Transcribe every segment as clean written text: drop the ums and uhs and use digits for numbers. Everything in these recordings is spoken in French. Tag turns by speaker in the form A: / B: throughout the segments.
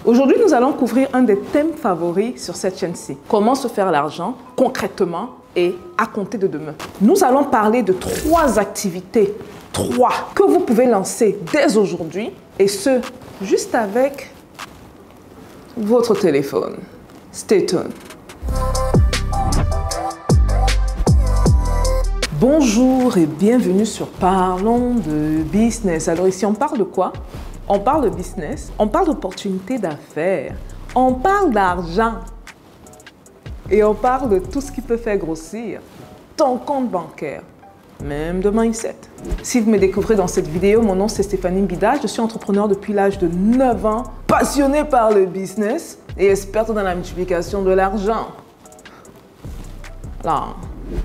A: Aujourd'hui, nous allons couvrir un des thèmes favoris sur cette chaîne-ci. Comment se faire l'argent concrètement et à compter de demain. Nous allons parler de 3 activités, 3 que vous pouvez lancer dès aujourd'hui et ce, juste avec votre téléphone. Stay tuned. Bonjour et bienvenue sur Parlons de business. Alors ici, on parle de quoi? On parle de business, on parle d'opportunités d'affaires, on parle d'argent et on parle de tout ce qui peut faire grossir ton compte bancaire, même de mindset. Si vous me découvrez dans cette vidéo, mon nom c'est Stéphanie Mbida, je suis entrepreneur depuis l'âge de 9 ans, passionnée par le business et experte dans la multiplication de l'argent. Là,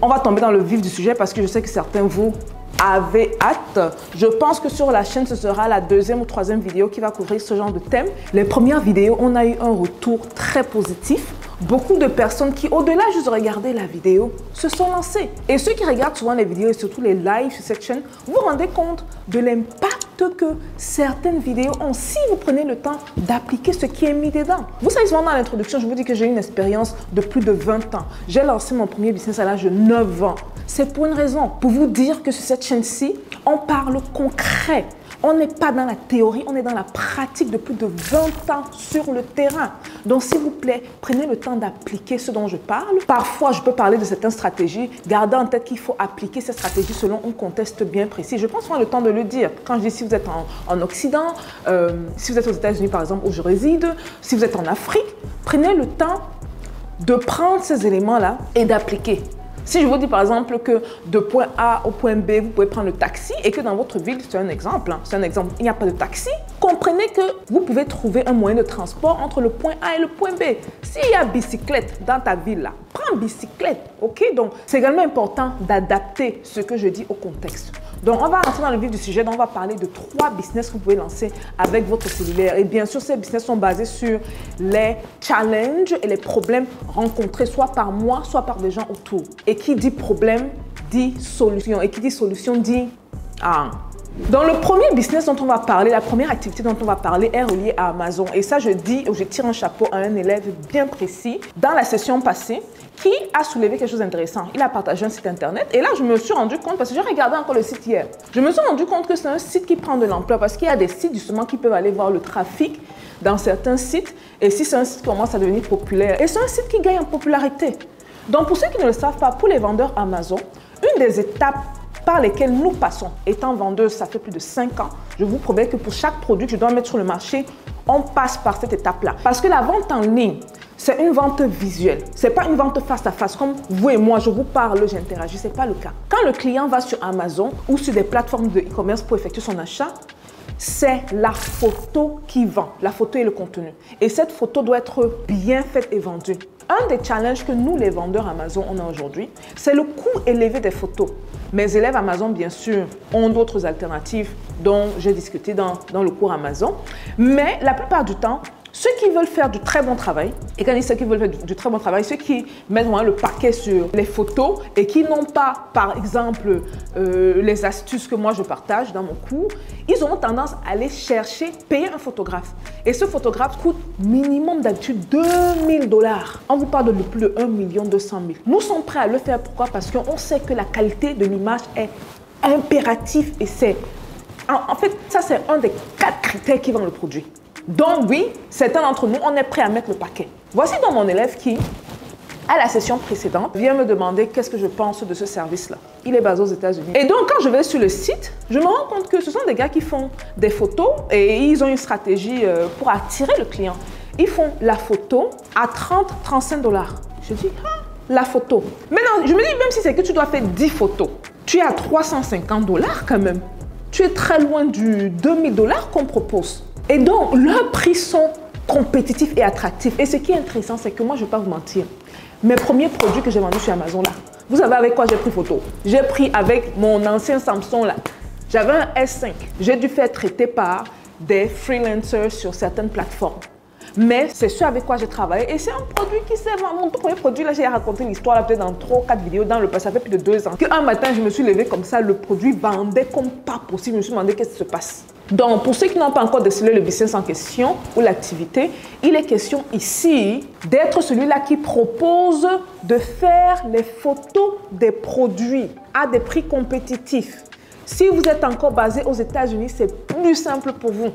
A: on va tomber dans le vif du sujet parce que je sais que certains vous avez hâte. Je pense que sur la chaîne, ce sera la 2e ou 3e vidéo qui va couvrir ce genre de thème. Les premières vidéos, on a eu un retour très positif. Beaucoup de personnes qui, au-delà juste de regarder la vidéo, se sont lancées. Et ceux qui regardent souvent les vidéos et surtout les lives sur cette chaîne, vous vous rendez compte de l'impact que certaines vidéos ont si vous prenez le temps d'appliquer ce qui est mis dedans. Vous savez, souvent dans l'introduction, je vous dis que j'ai une expérience de plus de 20 ans. J'ai lancé mon premier business à l'âge de 9 ans. C'est pour une raison, pour vous dire que sur cette chaîne-ci, on parle concret. On n'est pas dans la théorie, on est dans la pratique de plus de 20 ans sur le terrain. Donc, s'il vous plaît, prenez le temps d'appliquer ce dont je parle. Parfois, je peux parler de certaines stratégies. Gardez en tête qu'il faut appliquer ces stratégies selon un contexte bien précis. Je pense prendre le temps de le dire. Quand je dis si vous êtes en Occident, si vous êtes aux États-Unis, par exemple, où je réside, si vous êtes en Afrique, prenez le temps de prendre ces éléments-là et d'appliquer. Si je vous dis par exemple que de point A au point B, vous pouvez prendre le taxi et que dans votre ville, c'est un exemple, il n'y a pas de taxi, comprenez que vous pouvez trouver un moyen de transport entre le point A et le point B. S'il y a bicyclette dans ta ville, là, prends bicyclette, ok? Donc, c'est également important d'adapter ce que je dis au contexte. Donc, on va rentrer dans le vif du sujet. Donc, on va parler de 3 business que vous pouvez lancer avec votre cellulaire. Et bien sûr, ces business sont basés sur les challenges et les problèmes rencontrés soit par moi, soit par des gens autour. Et qui dit problème, dit solution. Et qui dit solution, dit Dans le premier business dont on va parler, la première activité dont on va parler est reliée à Amazon. Et ça, je tire un chapeau à un élève bien précis dans la session passée qui a soulevé quelque chose d'intéressant. Il a partagé un site internet et là, je me suis rendu compte, parce que j'ai regardé encore le site hier, je me suis rendu compte que c'est un site qui prend de l'ampleur parce qu'il y a des sites justement qui peuvent aller voir le trafic dans certains sites et si c'est un site qui commence à devenir populaire. Et c'est un site qui gagne en popularité. Donc, pour ceux qui ne le savent pas, pour les vendeurs Amazon, une des étapes par lesquelles nous passons, étant vendeuse, ça fait plus de 5 ans, je vous promets que pour chaque produit que je dois mettre sur le marché, on passe par cette étape-là. Parce que la vente en ligne, c'est une vente visuelle. Ce n'est pas une vente face à face. Comme vous et moi, je vous parle, j'interagis. Ce n'est pas le cas. Quand le client va sur Amazon ou sur des plateformes de e-commerce pour effectuer son achat, c'est la photo qui vend, la photo et le contenu. Et cette photo doit être bien faite et vendue. Un des challenges que nous, les vendeurs Amazon, on a aujourd'hui, c'est le coût élevé des photos. Mes élèves Amazon, bien sûr, ont d'autres alternatives dont j'ai discuté dans le cours Amazon. Mais la plupart du temps, ceux qui veulent faire du très bon travail, et quand je dis ceux qui veulent faire du très bon travail, ceux qui mettent vraiment le paquet sur les photos et qui n'ont pas, par exemple, les astuces que moi je partage dans mon cours, ils auront tendance à aller chercher, payer un photographe. Et ce photographe coûte minimum d'habitude 2000 $. On vous parle de plus de 1 200 000. Nous sommes prêts à le faire. Pourquoi? Parce qu'on sait que la qualité de l'image est impérative et c'est... En fait, ça c'est un des 4 critères qui vendent le produit. Donc oui, certains d'entre nous, on est prêt à mettre le paquet. Voici donc mon élève qui, à la session précédente, vient me demander qu'est-ce que je pense de ce service-là. Il est basé aux États-Unis. Et donc, quand je vais sur le site, je me rends compte que ce sont des gars qui font des photos et ils ont une stratégie pour attirer le client. Ils font la photo à 30-35 $. Je dis, la photo. Maintenant, je me dis, même si c'est que tu dois faire 10 photos, tu es à 350 $ quand même. Tu es très loin du 2000 $ qu'on propose. Et donc, leurs prix sont compétitifs et attractifs. Et ce qui est intéressant, c'est que moi, je ne vais pas vous mentir. Mes premiers produits que j'ai vendus sur Amazon, là, vous savez avec quoi j'ai pris photo? J'ai pris avec mon ancien Samsung, là. J'avais un S5. J'ai dû faire traiter par des freelancers sur certaines plateformes. Mais c'est ce avec quoi j'ai travaillé et c'est un produit qui s'est vendu. Mon premier produit, là, j'ai raconté l'histoire peut-être dans 3 ou 4 vidéos dans le passé, ça fait plus de 2 ans. Qu'un matin, je me suis levée comme ça, le produit vendait comme pas possible. Je me suis demandé qu'est-ce qui se passe. Donc, pour ceux qui n'ont pas encore décelé le business en question ou l'activité, il est question ici d'être celui-là qui propose de faire les photos des produits à des prix compétitifs. Si vous êtes encore basé aux États-Unis, c'est plus simple pour vous.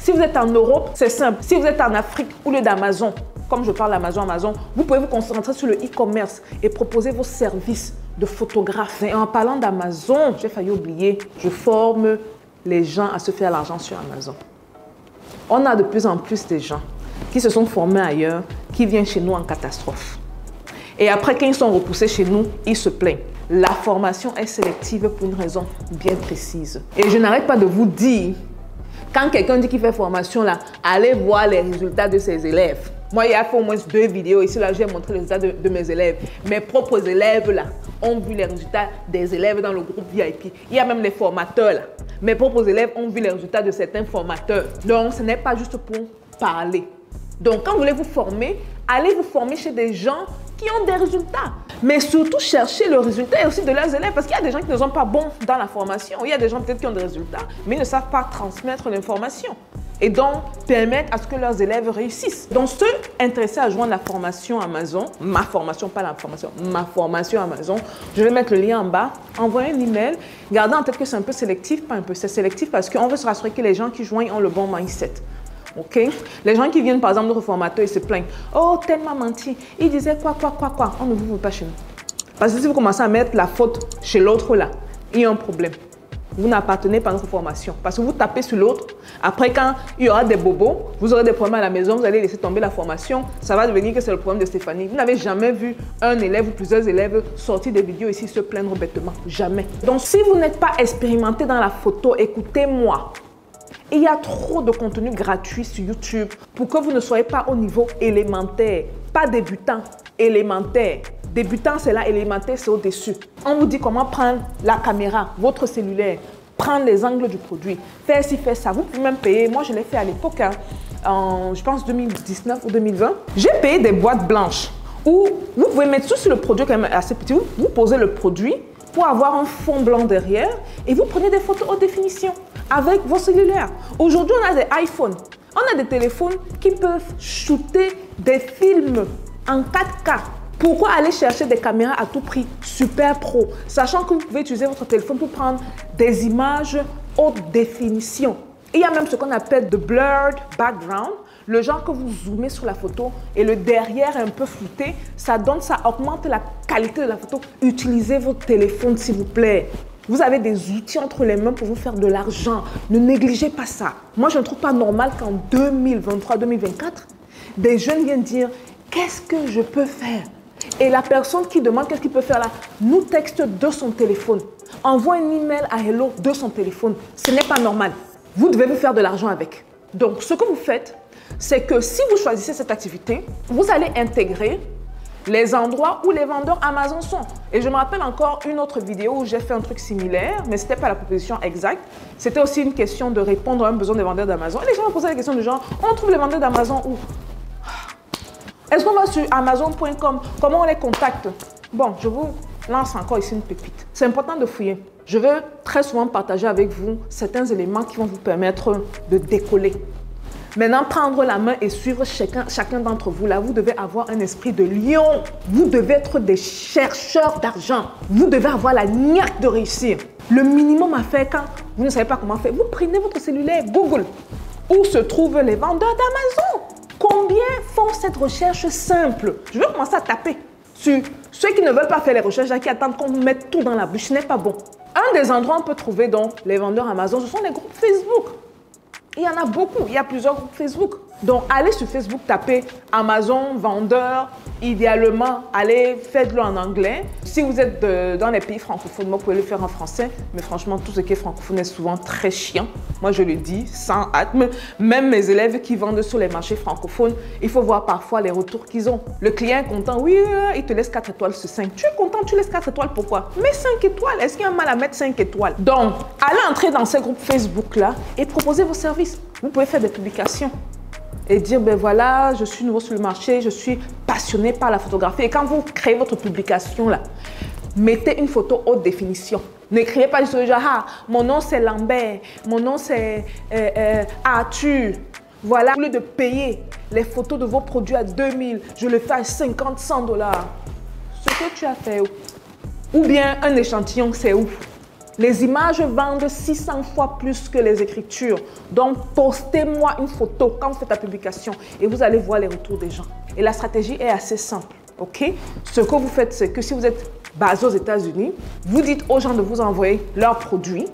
A: Si vous êtes en Europe, c'est simple. Si vous êtes en Afrique, au lieu d'Amazon, comme je parle d'Amazon, vous pouvez vous concentrer sur le e-commerce et proposer vos services de photographe. Et en parlant d'Amazon, j'ai failli oublier, je forme les gens à se faire l'argent sur Amazon. On a de plus en plus de gens qui se sont formés ailleurs, qui viennent chez nous en catastrophe. Et après, quand ils sont repoussés chez nous, ils se plaignent. La formation est sélective pour une raison bien précise. Et je n'arrête pas de vous dire, quand quelqu'un dit qu'il fait formation là, allez voir les résultats de ses élèves. Moi, il y a fait au moins 2 vidéos ici, là, j'ai montré les résultats de mes élèves. Mes propres élèves là ont vu les résultats des élèves dans le groupe VIP. Il y a même les formateurs là. Mes propres élèves ont vu les résultats de certains formateurs. Donc, ce n'est pas juste pour parler. Donc, quand vous voulez vous former, allez vous former chez des gens qui ont des résultats. Mais surtout, cherchez le résultat et aussi de leurs élèves. Parce qu'il y a des gens qui ne sont pas bons dans la formation. Il y a des gens peut-être qui ont des résultats, mais ils ne savent pas transmettre l'information. Et donc, permettre à ce que leurs élèves réussissent. Donc, ceux intéressés à joindre la formation Amazon, ma formation, pas la formation, ma formation Amazon, je vais mettre le lien en bas. Envoyez un email. Gardez en tête que c'est un peu sélectif, pas un peu, c'est sélectif parce qu'on veut se rassurer que les gens qui joignent ont le bon mindset. Ok? Les gens qui viennent, par exemple, notre formateur, ils se plaignent. Oh, tel m'a menti. Il disait quoi. On ne vous veut pas chez nous. Parce que si vous commencez à mettre la faute chez l'autre là, il y a un problème. Vous n'appartenez pas à notre formation. Parce que vous tapez sur l'autre. Après, quand il y aura des bobos, vous aurez des problèmes à la maison, vous allez laisser tomber la formation. Ça va devenir que c'est le problème de Stéphanie. Vous n'avez jamais vu un élève ou plusieurs élèves sortir des vidéos ici se plaindre bêtement. Jamais. Donc, si vous n'êtes pas expérimenté dans la photo, écoutez-moi. Il y a trop de contenu gratuit sur YouTube pour que vous ne soyez pas au niveau élémentaire. Pas débutant, élémentaire. Débutant, c'est là, élémentaire, c'est au-dessus. On vous dit comment prendre la caméra, votre cellulaire, prendre les angles du produit, faire ci, faire ça. Vous pouvez même payer. Moi, je l'ai fait à l'époque, en, je pense, 2019 ou 2020. J'ai payé des boîtes blanches où vous pouvez mettre tout sur le produit quand même assez petit. Vous posez le produit pour avoir un fond blanc derrière et vous prenez des photos haute définition avec vos cellulaires. Aujourd'hui, on a des iPhones. On a des téléphones qui peuvent shooter des films en 4K. Pourquoi aller chercher des caméras à tout prix super pro, sachant que vous pouvez utiliser votre téléphone pour prendre des images haute définition. Il y a même ce qu'on appelle de blurred background, le genre que vous zoomez sur la photo et le derrière est un peu flouté, ça augmente la qualité de la photo. Utilisez votre téléphone s'il vous plaît. Vous avez des outils entre les mains pour vous faire de l'argent. Ne négligez pas ça. Moi, je ne trouve pas normal qu'en 2023-2024, des jeunes viennent dire « Qu'est-ce que je peux faire ?» Et la personne qui demande qu'est-ce qu'il peut faire là, nous texte de son téléphone. Envoie un email à Hello de son téléphone. Ce n'est pas normal. Vous devez vous faire de l'argent avec. Donc, ce que vous faites, c'est que si vous choisissez cette activité, vous allez intégrer les endroits où les vendeurs Amazon sont. Et je me rappelle encore une autre vidéo où j'ai fait un truc similaire, mais ce n'était pas la proposition exacte. C'était aussi une question de répondre à un besoin des vendeurs d'Amazon. Et les gens me posaient la question du genre, on trouve les vendeurs d'Amazon où? Est-ce qu'on va sur Amazon.com? Comment on les contacte? Bon, je vous lance encore ici une pépite. C'est important de fouiller. Je veux très souvent partager avec vous certains éléments qui vont vous permettre de décoller. Maintenant, prendre la main et suivre chacun d'entre vous, là, vous devez avoir un esprit de lion. Vous devez être des chercheurs d'argent. Vous devez avoir la niaque de réussir. Le minimum à faire quand vous ne savez pas comment faire, vous prenez votre cellulaire, Google. Où se trouvent les vendeurs d'Amazon? Combien font cette recherche simple? Je vais commencer à taper sur ceux qui ne veulent pas faire les recherches, qui attendent qu'on vous mette tout dans la bouche. Ce n'est pas bon. Un des endroits où on peut trouver donc les vendeurs Amazon, ce sont les groupes Facebook. Il y en a beaucoup, il y a plusieurs groupes Facebook. Donc, allez sur Facebook, tapez Amazon, vendeur. Idéalement, allez, faites-le en anglais. Si vous êtes dans les pays francophones, vous pouvez le faire en français. Mais franchement, tout ce qui est francophone est souvent très chiant. Moi, je le dis sans hâte. Même mes élèves qui vendent sur les marchés francophones, il faut voir parfois les retours qu'ils ont. Le client est content, oui, il te laisse 4 étoiles sur 5. Tu es content, tu laisses 4 étoiles, pourquoi? Mais 5 étoiles, est-ce qu'il y a un mal à mettre 5 étoiles? Donc, allez entrer dans ces groupes Facebook-là et proposez vos services. Vous pouvez faire des publications et dire, ben voilà, je suis nouveau sur le marché, je suis passionné par la photographie. Et quand vous créez votre publication là, mettez une photo haute définition. N'écrivez pas du tout genre, ah, mon nom c'est Lambert, mon nom c'est Arthur. Voilà, au lieu de payer les photos de vos produits à 2000, je le fais à 50, 100 dollars. Ce que tu as fait, ou bien un échantillon, c'est où? Les images vendent 600 fois plus que les écritures. Donc, postez-moi une photo quand vous faites la publication et vous allez voir les retours des gens. Et la stratégie est assez simple, ok? Ce que vous faites, c'est que si vous êtes basé aux États-Unis, vous dites aux gens de vous envoyer leurs produits.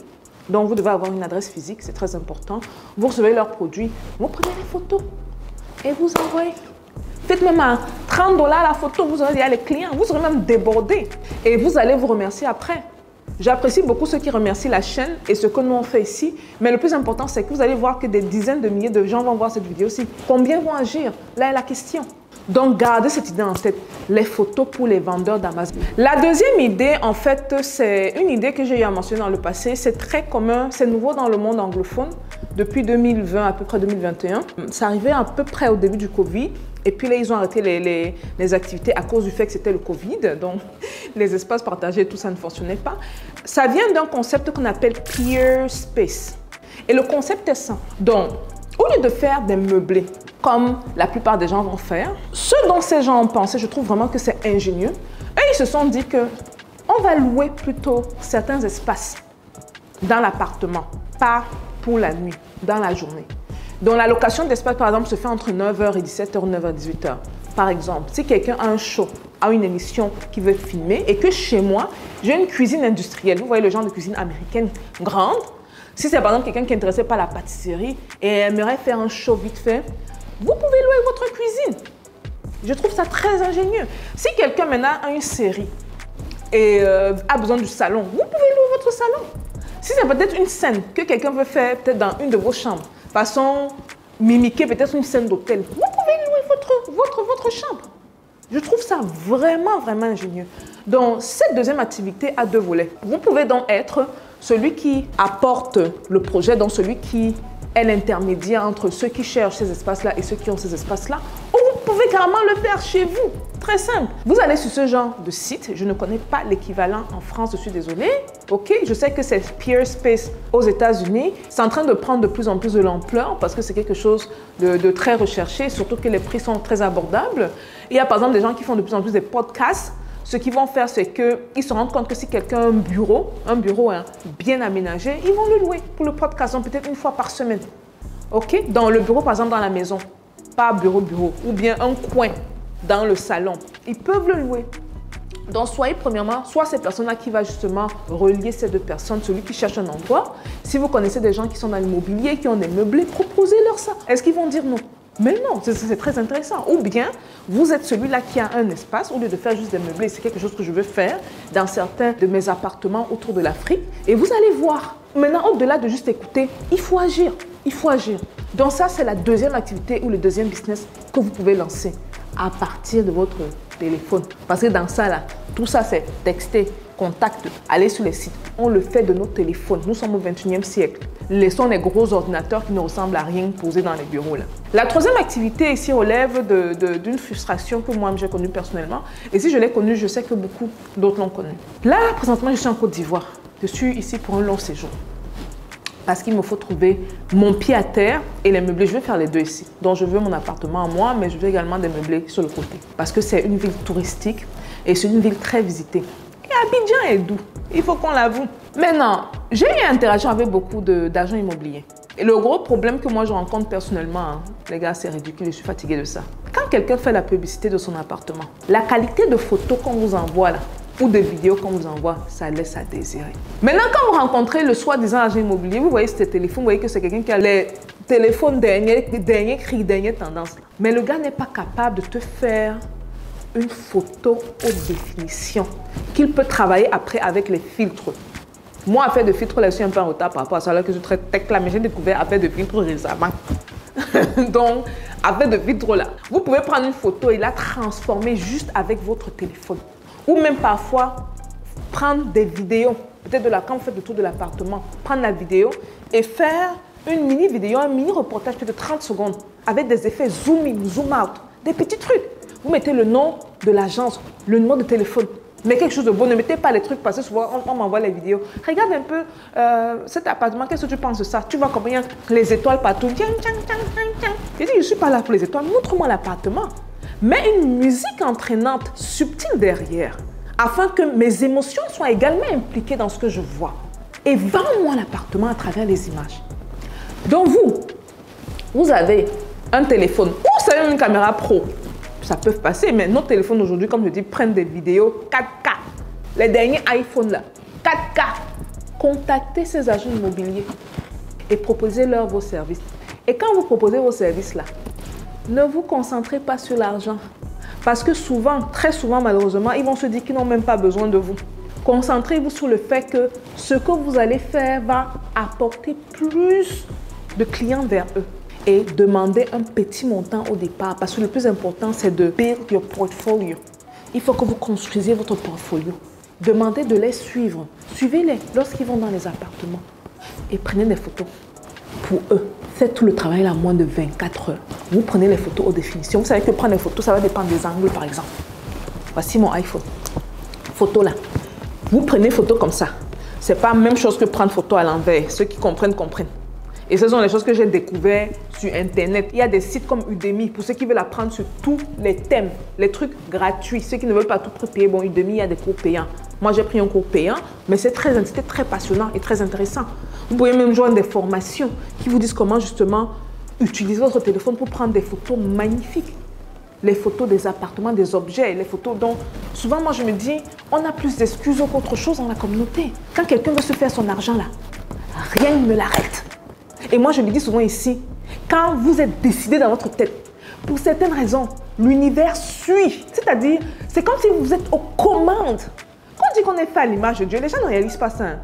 A: Donc, vous devez avoir une adresse physique, c'est très important. Vous recevez leurs produits, vous prenez les photos et vous envoyez. Faites même à 30 dollars la photo, vous aurez déjà les clients, vous serez même débordé. Et vous allez vous remercier après. J'apprécie beaucoup ceux qui remercient la chaîne et ce que nous on fait ici. Mais le plus important, c'est que vous allez voir que des dizaines de milliers de gens vont voir cette vidéo aussi. Combien vont agir? Là est la question. Donc, gardez cette idée en tête, les photos pour les vendeurs d'Amazon. La deuxième idée, en fait, c'est une idée que j'ai eu à mentionner dans le passé. C'est très commun, c'est nouveau dans le monde anglophone. Depuis 2020, à peu près 2021. Ça arrivait à peu près au début du Covid. Et puis là, ils ont arrêté les activités à cause du fait que c'était le Covid. Donc, les espaces partagés, tout ça ne fonctionnait pas. Ça vient d'un concept qu'on appelle Peer Space. Et le concept est ça. Donc, au lieu de faire des meublés, comme la plupart des gens vont faire, ce dont ces gens ont pensé, je trouve vraiment que c'est ingénieux. Et ils se sont dit que on va louer plutôt certains espaces dans l'appartement, pas pour la nuit, dans la journée. Donc la location d'espace, par exemple, se fait entre 9h et 17h ou 9h et 18h. Par exemple, si quelqu'un a un show, a une émission qui veut filmer et que chez moi, j'ai une cuisine industrielle, vous voyez le genre de cuisine américaine grande. Si c'est par exemple quelqu'un qui est intéressé par la pâtisserie et aimerait faire un show vite fait, vous pouvez louer votre cuisine. Je trouve ça très ingénieux. Si quelqu'un maintenant a une série et a besoin du salon, vous pouvez louer votre salon. Si c'est peut-être une scène que quelqu'un veut faire peut-être dans une de vos chambres, façon mimiquer peut-être une scène d'hôtel, vous pouvez louer votre chambre. Je trouve ça vraiment, vraiment ingénieux. Donc, cette deuxième activité a deux volets. Vous pouvez donc être celui qui apporte le projet, donc celui qui est l'intermédiaire entre ceux qui cherchent ces espaces-là et ceux qui ont ces espaces-là. Ou vous pouvez carrément le faire chez vous. Très simple. Vous allez sur ce genre de site. Je ne connais pas l'équivalent en France, je suis désolée. Ok, je sais que c'est Peer Space aux États-Unis. C'est en train de prendre de plus en plus de l'ampleur parce que c'est quelque chose de très recherché, surtout que les prix sont très abordables. Il y a par exemple des gens qui font de plus en plus des podcasts. Ce qu'ils vont faire, c'est qu'ils se rendent compte que si quelqu'un a un bureau bien aménagé, ils vont le louer pour le podcast, peut-être une fois par semaine. Ok? Dans le bureau, par exemple, dans la maison, pas bureau, ou bien un coin dans le salon, ils peuvent le louer. Donc, soyez premièrement, soit cette personne-là qui va justement relier ces deux personnes, celui qui cherche un emploi. Si vous connaissez des gens qui sont dans l'immobilier, qui ont des meublés, proposez-leur ça. Est-ce qu'ils vont dire non? Mais non, c'est très intéressant. Ou bien, vous êtes celui-là qui a un espace, au lieu de faire juste des meublés, c'est quelque chose que je veux faire dans certains de mes appartements autour de l'Afrique. Et vous allez voir. Maintenant, au-delà de juste écouter, il faut agir. Il faut agir. Donc ça, c'est la deuxième activité ou le deuxième business que vous pouvez lancer à partir de votre téléphone. Parce que dans ça, là, tout ça, c'est texter, contact, aller sur les sites. On le fait de nos téléphones. Nous sommes au 21e siècle. Laissons les gros ordinateurs qui ne ressemblent à rien posés dans les bureaux. Là. La troisième activité ici relève d'une frustration que moi j'ai connue personnellement. Et si je l'ai connue, je sais que beaucoup d'autres l'ont connue. Là, présentement, je suis en Côte d'Ivoire. Je suis ici pour un long séjour. Parce qu'il me faut trouver mon pied à terre et les meublés. Je vais faire les deux ici. Donc, je veux mon appartement à moi, mais je veux également des meublés sur le côté. Parce que c'est une ville touristique et c'est une ville très visitée. Et Abidjan est doux. Il faut qu'on l'avoue. Maintenant, j'ai eu interaction avec beaucoup d'agents immobiliers. Et le gros problème que moi je rencontre personnellement, les gars, c'est ridicule, je suis fatiguée de ça. Quand quelqu'un fait la publicité de son appartement, la qualité de photos qu'on vous envoie là, ou de vidéos qu'on vous envoie, ça laisse à désirer. Maintenant, quand vous rencontrez le soi-disant agent immobilier, vous voyez ce téléphone, vous voyez que c'est quelqu'un qui a les téléphones dernier cri, dernière tendance. Mais le gars n'est pas capable de te faire une photo haute définition qu'il peut travailler après avec les filtres. Moi, affaire de filtre, là, je suis un peu en retard par rapport à ça, alors que je traite tech là, mais j'ai découvert affaire de filtre récemment. Donc, affaire de filtre là, vous pouvez prendre une photo et la transformer juste avec votre téléphone. Ou même parfois, prendre des vidéos, peut-être de la quand vous faites le tour de l'appartement, prendre la vidéo et faire une mini vidéo, un mini reportage peut-être de 30 secondes avec des effets zoom in, zoom out, des petits trucs. Vous mettez le nom de l'agence, le numéro de téléphone. Mais quelque chose de beau, ne mettez pas les trucs parce que souvent on m'envoie les vidéos. Regarde un peu cet appartement, qu'est-ce que tu penses de ça? Tu vois combien il y a les étoiles partout. Je dis, je ne suis pas là pour les étoiles, montre-moi l'appartement. Mets une musique entraînante, subtile derrière, afin que mes émotions soient également impliquées dans ce que je vois. Et vends-moi l'appartement à travers les images. Donc vous avez un téléphone ou vous avez une caméra pro. Ça peut passer, mais nos téléphones aujourd'hui, comme je dis, prennent des vidéos 4K. Les derniers iPhones là, 4K. Contactez ces agents immobiliers et proposez-leur vos services. Et quand vous proposez vos services là, ne vous concentrez pas sur l'argent. Parce que souvent, très souvent malheureusement, ils vont se dire qu'ils n'ont même pas besoin de vous. Concentrez-vous sur le fait que ce que vous allez faire va apporter plus de clients vers eux. Et demandez un petit montant au départ parce que le plus important, c'est de build your portfolio. Il faut que vous construisiez votre portfolio. Demandez de les suivre. Suivez-les lorsqu'ils vont dans les appartements et prenez des photos pour eux. Faites tout le travail là, moins de 24 heures. Vous prenez les photos haute définition. Vous savez que prendre les photos, ça va dépendre des angles, par exemple. Voici mon iPhone. Photo là. Vous prenez photo comme ça. C'est pas la même chose que prendre photo à l'envers. Ceux qui comprennent, comprennent. Et ce sont les choses que j'ai découvertes sur Internet. Il y a des sites comme Udemy pour ceux qui veulent apprendre sur tous les thèmes, les trucs gratuits. Ceux qui ne veulent pas tout payer, bon, Udemy, il y a des cours payants. Moi, j'ai pris un cours payant, mais c'était très passionnant et très intéressant. Vous pouvez même joindre des formations qui vous disent comment justement utiliser votre téléphone pour prendre des photos magnifiques. Les photos des appartements, des objets, les photos dont... Souvent, moi, je me dis, on a plus d'excuses qu'autre chose dans la communauté. Quand quelqu'un veut se faire son argent là, rien ne l'arrête. Et moi, je le dis souvent ici, quand vous êtes décidé dans votre tête, pour certaines raisons, l'univers suit. C'est-à-dire, c'est comme si vous êtes aux commandes. Quand on dit qu'on est fait à l'image de Dieu, les gens ne réalisent pas ça. Hein.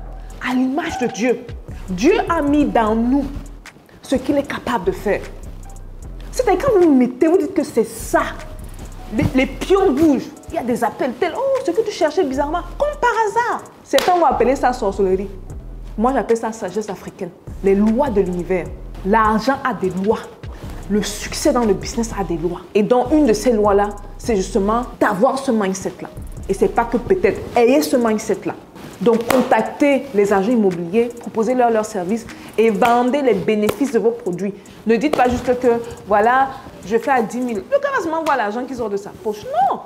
A: À l'image de Dieu. Dieu a mis dans nous ce qu'il est capable de faire. C'est-à-dire, quand vous vous mettez, vous dites que c'est ça. Les pions bougent. Il y a des appels tels. Oh, ce que tu cherchais bizarrement. Comme par hasard. Certains vont appeler ça sorcellerie. Moi, j'appelle ça sagesse africaine. Les lois de l'univers. L'argent a des lois. Le succès dans le business a des lois. Et donc, une de ces lois-là, c'est justement d'avoir ce mindset-là. Et ce n'est pas que peut-être, ayez ce mindset-là. Donc, contactez les agents immobiliers, proposez-leur leurs services et vendez les bénéfices de vos produits. Ne dites pas juste que, voilà, je fais à 10 000. Le gars va seulement voir l'argent qui sort de sa poche. Non!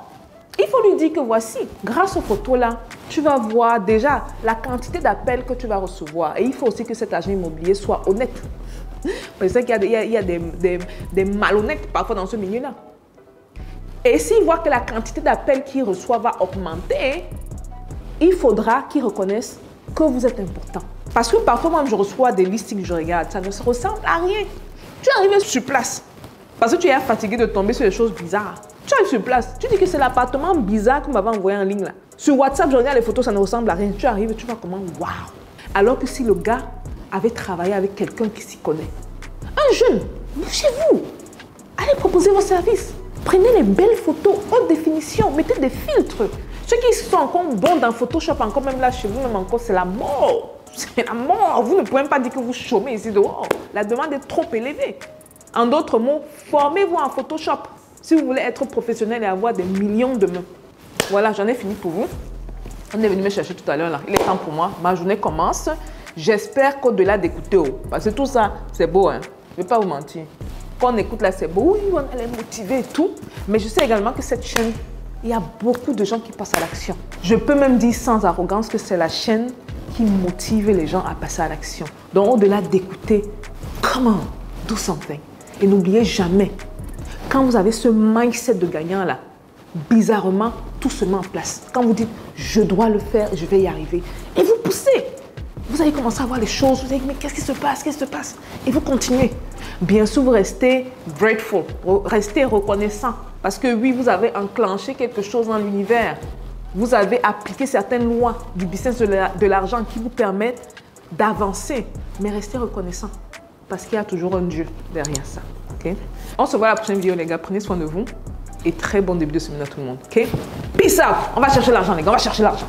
A: Il faut lui dire que voici, grâce aux photos-là, tu vas voir déjà la quantité d'appels que tu vas recevoir. Et il faut aussi que cet agent immobilier soit honnête. Parce qu'il y a des malhonnêtes parfois dans ce milieu-là. Et s'il voit que la quantité d'appels qu'il reçoit va augmenter, il faudra qu'il reconnaisse que vous êtes important. Parce que parfois, moi, je reçois des listings que je regarde, ça ne se ressemble à rien. Tu es arrivé sur place parce que tu es fatigué de tomber sur des choses bizarres. Tu arrives sur place, tu dis que c'est l'appartement bizarre que vous m'avez envoyé en ligne là. Sur WhatsApp, je regarde les photos, ça ne ressemble à rien. Tu arrives et tu vois comment, waouh! Alors que si le gars avait travaillé avec quelqu'un qui s'y connaît, un jeune, bougez-vous, allez proposer vos services. Prenez les belles photos, haute définition, mettez des filtres. Ceux qui sont encore bons dans Photoshop, encore même là chez vous, même encore, c'est la mort. C'est la mort. Vous ne pouvez même pas dire que vous chômez ici dehors. La demande est trop élevée. En d'autres mots, formez-vous en Photoshop si vous voulez être professionnel et avoir des millions de mains. Voilà, j'en ai fini pour vous. On est venu me chercher tout à l'heure là. Il est temps pour moi. Ma journée commence. J'espère qu'au-delà d'écouter, parce que tout ça, c'est beau, hein. Je ne vais pas vous mentir. Quand on écoute là, c'est beau. Oui, on est motivé et tout. Mais je sais également que cette chaîne, il y a beaucoup de gens qui passent à l'action. Je peux même dire sans arrogance que c'est la chaîne qui motive les gens à passer à l'action. Donc, au-delà d'écouter, come on, do something. Et n'oubliez jamais, quand vous avez ce mindset de gagnant là, bizarrement, tout se met en place. Quand vous dites, je dois le faire, je vais y arriver. Et vous poussez. Vous allez commencer à voir les choses. Vous allez dire, mais qu'est-ce qui se passe? Qu'est-ce qui se passe? Et vous continuez. Bien sûr, vous restez grateful, restez reconnaissant. Parce que oui, vous avez enclenché quelque chose dans l'univers. Vous avez appliqué certaines lois du business de l'argent qui vous permettent d'avancer. Mais restez reconnaissant. Parce qu'il y a toujours un Dieu derrière ça. Okay? On se voit à la prochaine vidéo, les gars. Prenez soin de vous. Et très bon début de semaine à tout le monde. Okay? Peace out. On va chercher l'argent, les gars. On va chercher l'argent.